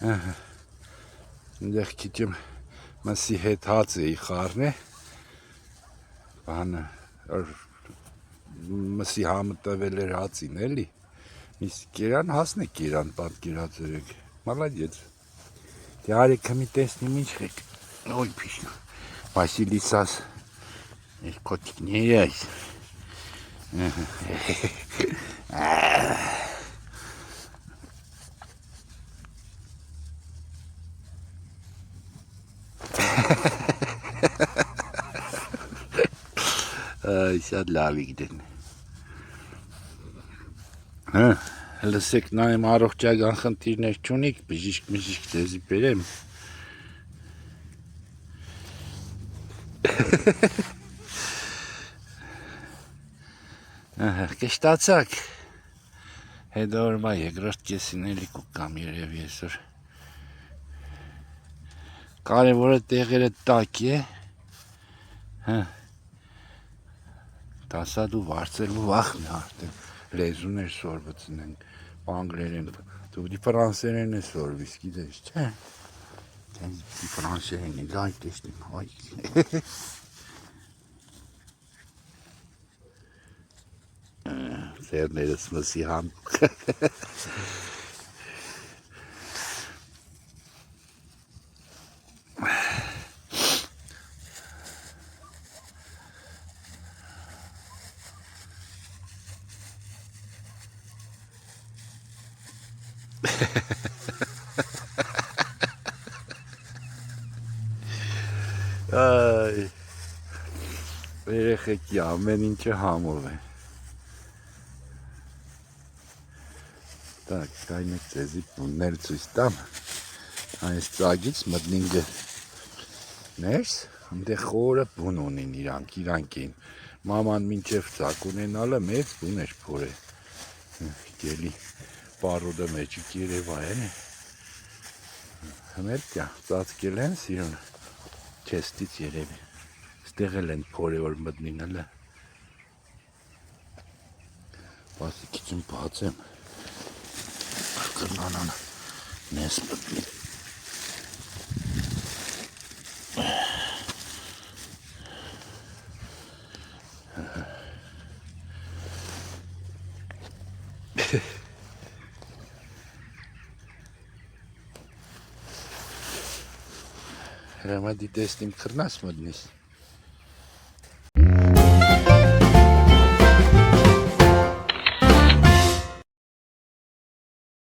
Այնտեղ քիչեմ մսի հետ հաց էի խառնե բանը մսի համը տվել էր հացին էլի իսկ կերան հասնեք իրան պատկերացրեք մալադեց դարեքը մի տեսնիմ ինչ եք ոյ փիշնա Վասիլիսաս իր կոտիկների այս Շատ լավիկ դեն լսեք նայեմ առողջական խնդիրներ չունիք բժիշկ ձեզի բերեմ կշտացակ հետո օրմա երկրորդ կեսին էլի կուկամ երևի այսօր կարևորը տեղերը տաք է դասադու վարձելու վախն է արդեն լեզուներ սորվծնեն անգլերեն դու ֆրանսերեն է սորվիս գիտես չէ ֆրանսերեն է լայք տեսնեմ հայ Սերներս մսի համ Այ երեխեքի ամեն ինչը համով է Так, կայնեք ձեզի պուններ ծույս տամ այս ծագից մտնինգը ներս ընդեղ խորը պուն ունին իրանք էին մաման մինչև ծակ ունենալը մեծ պուն էր փոր է գելի պարոդը մեջիկ երևա է հմերտյա ծածկել են սիրուն չեստից երևի ստեղ էլ են փոր է որ մտնին հլը բասի քիչում բացեմ Կրնանան նես մտնի Հրամադի տեսնիմ կրնաս մտնիս